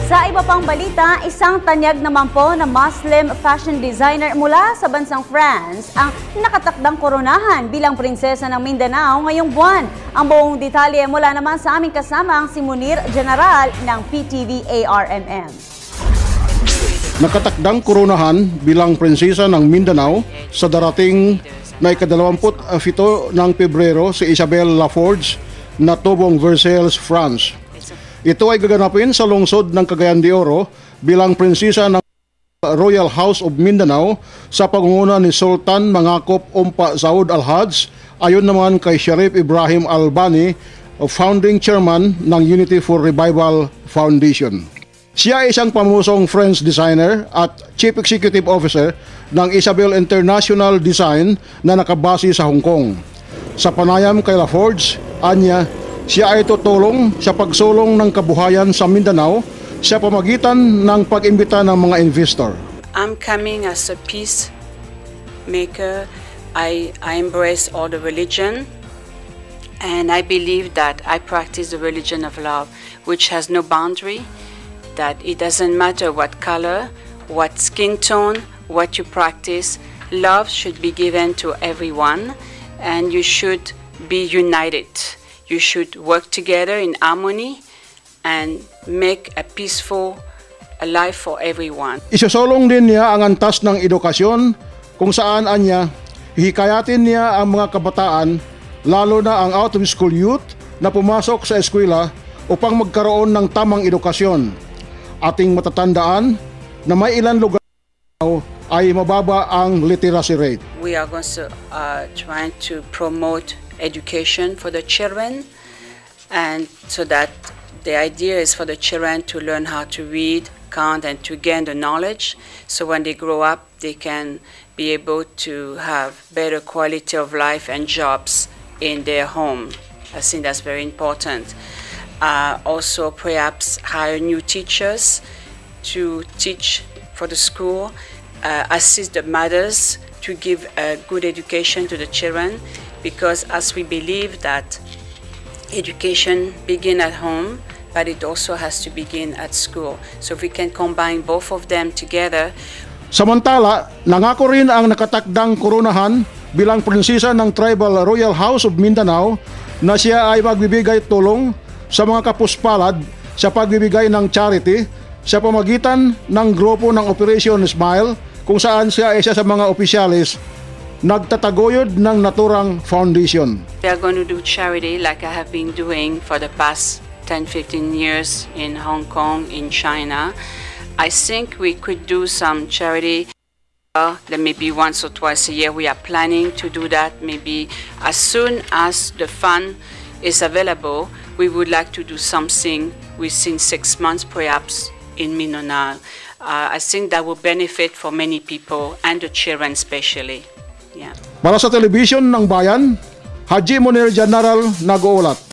Sa iba pang balita, isang tanyag naman po na Muslim fashion designer mula sa bansang France ang nakatakdang koronahan bilang prinsesa ng Mindanao ngayong buwan. Ang buong detalye mula naman sa aming kasamang si Munir General ng PTV ARMM. Nakatakdang koronahan bilang prinsesa ng Mindanao sa darating na ika-27 ng Pebrero si Isabelle Laforge na tubong Versailles, France. Ito ay gaganapin sa lungsod ng Cagayan de Oro bilang prinsesa ng Royal House of Mindanao sa pangunguna ni Sultan Mangakop Umpa Saud Al-Haj, ayon naman kay Sharif Ibrahim Albani, founding chairman ng Unity for Revival Foundation. Siya ay isang pamusong French designer at chief executive officer ng Isabelle International Design na nakabase sa Hong Kong. Sa panayam kay Laforge, anya, siya ay tutulong sa pagsulong ng kabuhayan sa Mindanao sa pamagitan ng pag-imbita ng mga investor. I'm coming as a peacemaker. I embrace all the religion, and I believe that I practice the religion of love, which has no boundary, that it doesn't matter what color, what skin tone, what you practice. Love should be given to everyone, and you should be united. You should work together in harmony and make a peaceful life for everyone. Isusulong din niya ang antas ng edukasyon kung saan anya hikayatin niya ang mga kabataan, lalo na ang out-of-school youth na pumasok sa eskwela upang magkaroon ng tamang edukasyon. Ating matatandaan na may ilang lugar ay mababa ang literacy rate. We are also trying to promote education for the children, and so that the idea is for the children to learn how to read, count, and to gain the knowledge, so when they grow up they can be able to have better quality of life and jobs in their home. I think that's very important. Also perhaps hire new teachers to teach for the school, assist the mothers to give a good education to the children, because as we believe that education begins at home, but it also has to begin at school. So if we can combine both of them together. Samantala, nangako rin ang nakatakdang koronahan bilang prinsesa ng Tribal Royal House of Mindanao na siya ay magbibigay tulong sa mga kapuspalad sa pagbibigay ng charity sa pamagitan ng grupo ng Operation Smile, kung saan siya ay isa sa mga opisyalis nagtataguyod ng naturang foundation. We are going to do charity like I have been doing for the past 10-15 years in Hong Kong, in China. I think we could do some charity that maybe once or twice a year. We are planning to do that maybe as soon as the fund is available. We would like to do something within 6 months perhaps in Mindanao. I think that will benefit for many people and the children especially. Yeah. Para sa Telebisyon ng Bayan, Haji Munir General nag-uulat.